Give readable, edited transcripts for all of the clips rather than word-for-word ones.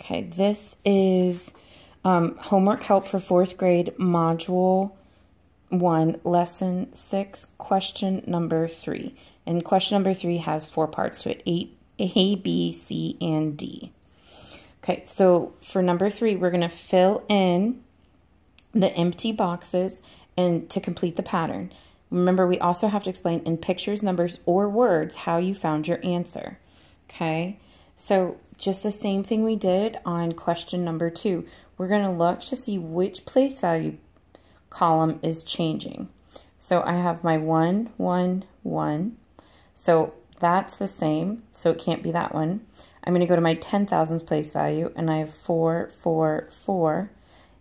Okay, this is homework help for 4th grade, Module 1, Lesson 6, question number 3. And question number 3 has 4 parts to it, A, B, C, and D. Okay, so for number 3, we're going to fill in the empty boxes and to complete the pattern. Remember, we also have to explain in pictures, numbers, or words how you found your answer. Okay, so just the same thing we did on question number 2. We're going to look to see which place value column is changing. So I have my 1, 1, 1. So that's the same, so it can't be that one. I'm going to go to my 10,000s place value, and I have 4, 4, 4,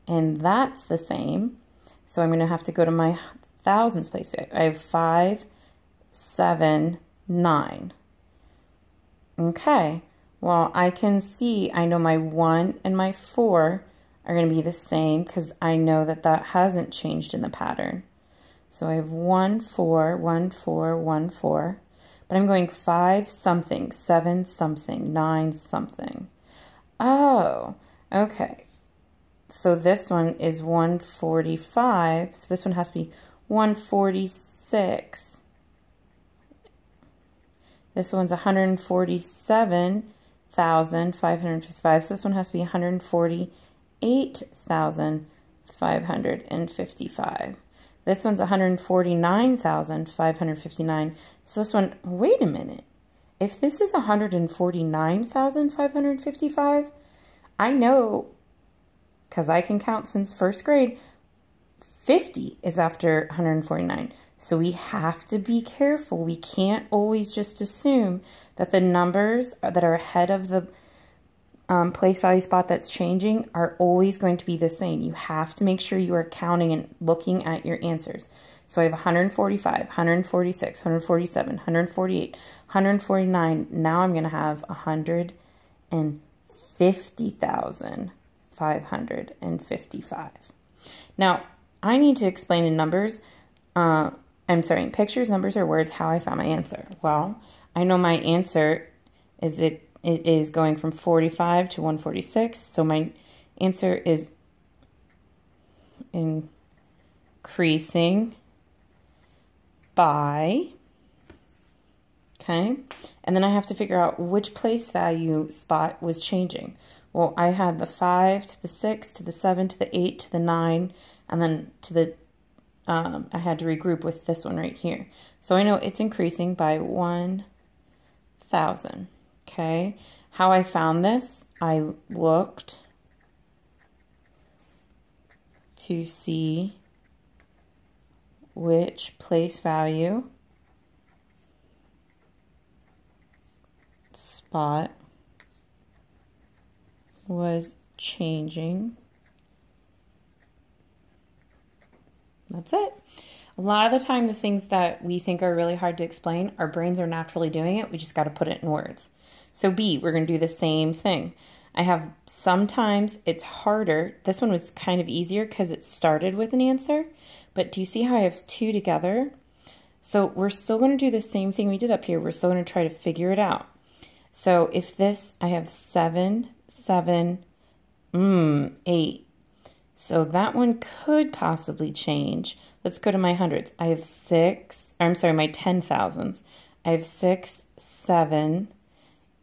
and that's the same. So I'm going to have to go to my thousands place value. I have 5, 7, 9. Okay, well, I can see, I know my 1 and my 4 are going to be the same because I know that that hasn't changed in the pattern. So I have 1, 4, 1, 4, 1, 4. But I'm going 5 something, 7 something, 9 something. Oh, okay. So this one is 145. So this one has to be 146. This one's 147,555. So this one has to be 148,555. This one's 149,559. So this one, wait a minute. If this is 149,555, I know, because I can count since 1st grade, 50 is after 149. So we have to be careful. We can't always just assume that the numbers that are ahead of the place value spot that's changing are always going to be the same. You have to make sure you are counting and looking at your answers. So I have 145, 146, 147, 148, 149. Now I'm going to have 150,555. Now, I need to explain in numbers, in pictures, numbers, or words how I found my answer. Well, I know my answer is it is going from 45 to 146. So my answer is increasing by, okay? And then I have to figure out which place value spot was changing. Well, I had the 5 to the 6 to the 7 to the 8 to the 9, and then to the, I had to regroup with this one right here. So I know it's increasing by 1,000. Okay, how I found this, I looked to see which place value spot was changing. That's it. A lot of the time, the things that we think are really hard to explain, our brains are naturally doing it. We just got to put it in words. So B, we're going to do the same thing. I have sometimes it's harder. This one was kind of easier because it started with an answer. But do you see how I have 2 together? So we're still going to do the same thing we did up here. We're still going to try to figure it out. So if this, I have 7, 7, 8. So that one could possibly change. Let's go to my hundreds. I have 6, my 10,000s. I have 6, 7,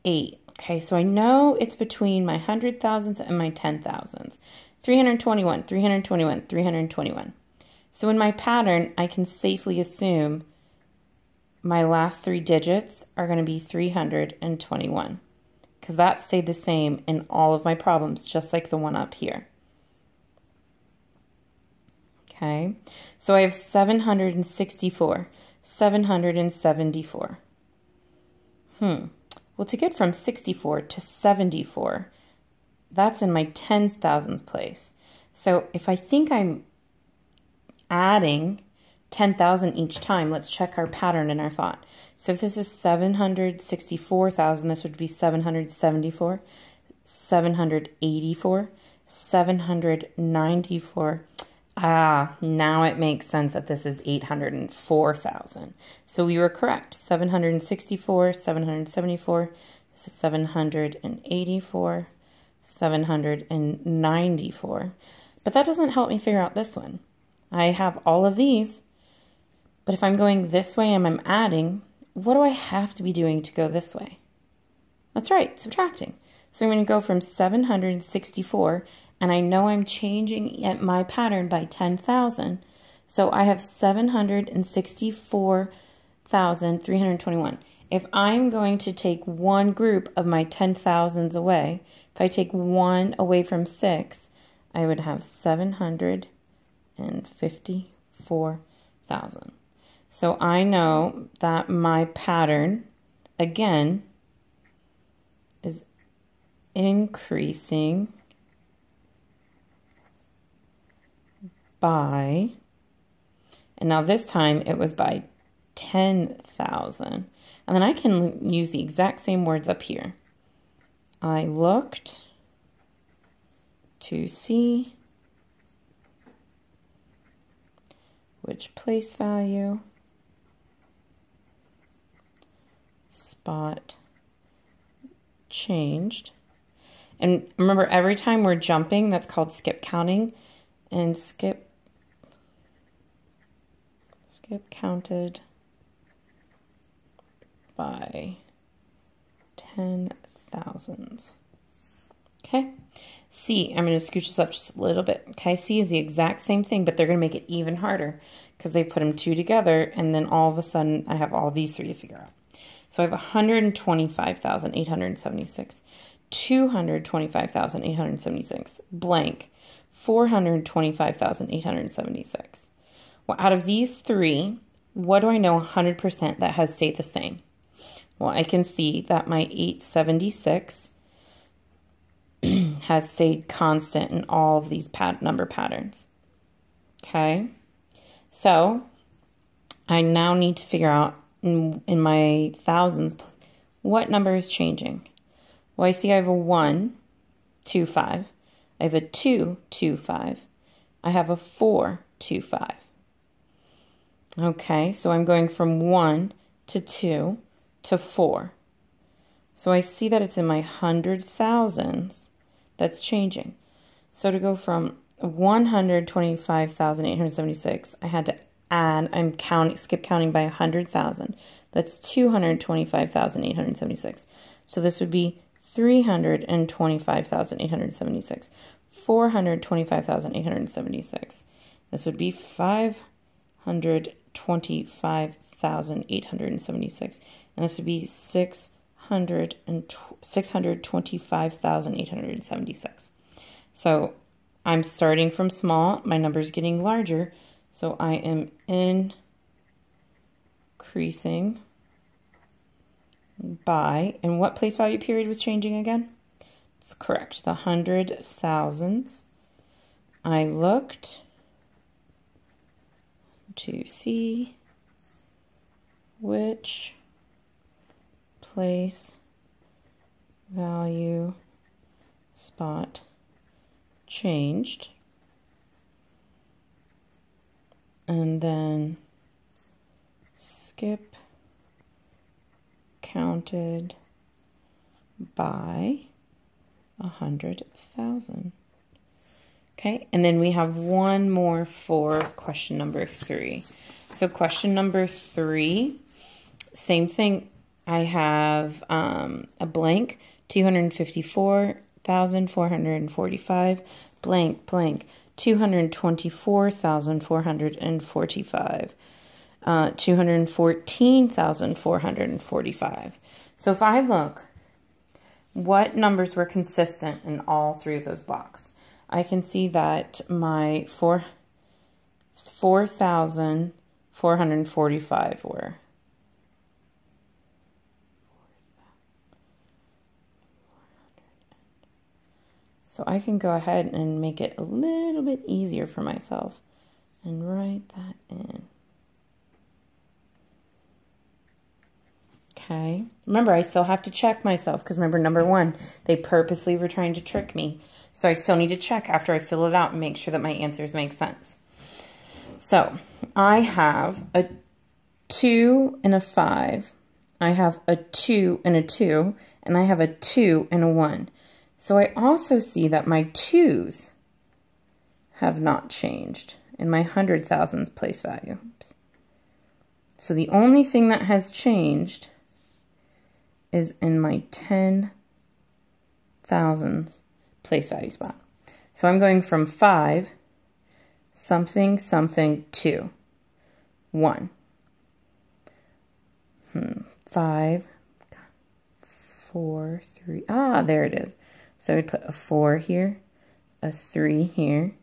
8. Okay, so I know it's between my 100,000s and my 10,000s. 321, 321, 321. So in my pattern, I can safely assume my last 3 digits are going to be 321 because that stayed the same in all of my problems, just like the one up here. Okay, so I have 764, 774. Well, to get from 64 to 74, that's in my 10,000s place. So if I think I'm adding 10,000 each time, let's check our pattern in our thought. So if this is 764,000, this would be 774, 784, 794. Now it makes sense that this is 804,000. So we were correct. 764, 774, this is 784, 794. But that doesn't help me figure out this one. I have all of these, but if I'm going this way and I'm adding, what do I have to be doing to go this way? That's right, subtracting. So I'm going to go from 764, and I know I'm changing my pattern by 10,000. So I have 764,321. If I'm going to take one group of my 10,000s away, if I take one away from 6, I would have 754,000. So I know that my pattern, again, is increasing by, and now this time it was by 10,000. And then I can use the exact same words up here. I looked to see which place value spot changed. And remember, every time we're jumping, that's called skip counting. And skip counted by 10,000s. Okay. C, I'm going to scooch this up just a little bit. Okay, C is the exact same thing, but they're going to make it even harder because they put them two together, and then all of a sudden I have all these three to figure out. So I have 125,876, 225,876, blank, 425,876. Well, out of these three, what do I know 100% that has stayed the same? Well, I can see that my 876 has stayed constant in all of these number patterns. Okay, so I now need to figure out in my thousands, what number is changing? Well, I see I have a 1, 2, 5. I have a 2, 2, 5. I have a 4, 2, 5. Okay, so I'm going from 1 to 2 to 4. So I see that it's in my 100,000s that's changing. So to go from 125,876, I had to add, skip counting by 100,000. That's 225,876. So this would be 325,876. 425,876. This would be 525,876. And this would be 625,876. So I'm starting from small, my number's getting larger, so I am increasing by, and what place value period was changing again? It's correct, the 100,000s. I looked to see which place value spot changed, and then skip counted by 100,000. Okay, and then we have one more for question number 3. So question number 3, same thing. I have a blank, 254,445, blank, blank, 224,445, 214,445. So if I look, what numbers were consistent in all three of those blocks? I can see that my 4,445 were. So I can go ahead and make it a little bit easier for myself and write that in. Okay. Remember, I still have to check myself because remember, number 1, they purposely were trying to trick me. So I still need to check after I fill it out and make sure that my answers make sense. So I have a 2 and a 5. I have a 2 and a 2. And I have a 2 and a 1. So I also see that my 2's have not changed in my 100,000th place value. Oops. So the only thing that has changed is in my 10,000th place value spot. So I'm going from 5 something something to 1. 5, 4, 3. Ah, there it is. So I'd put a 4 here, a 3 here,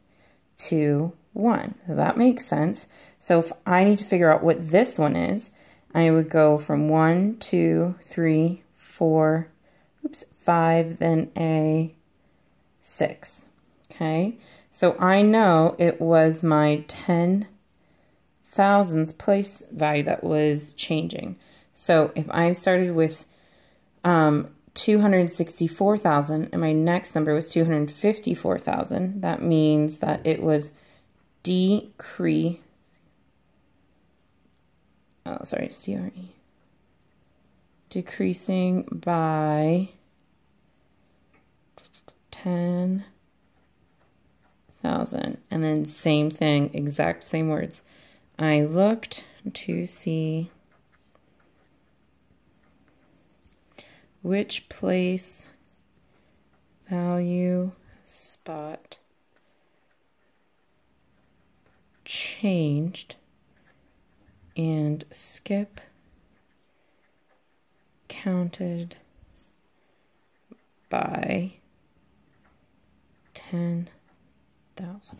2, 1. So that makes sense. So if I need to figure out what this one is, I would go from 1, 2, 3, 4, 5, then a 6. Okay, so I know it was my 10,000th place value that was changing. So if I started with 264,000 and my next number was 254,000, that means that it was decreasing by 10,000. And then same thing, exact same words. I looked to see which place value spot changed and skip counted by 10,000.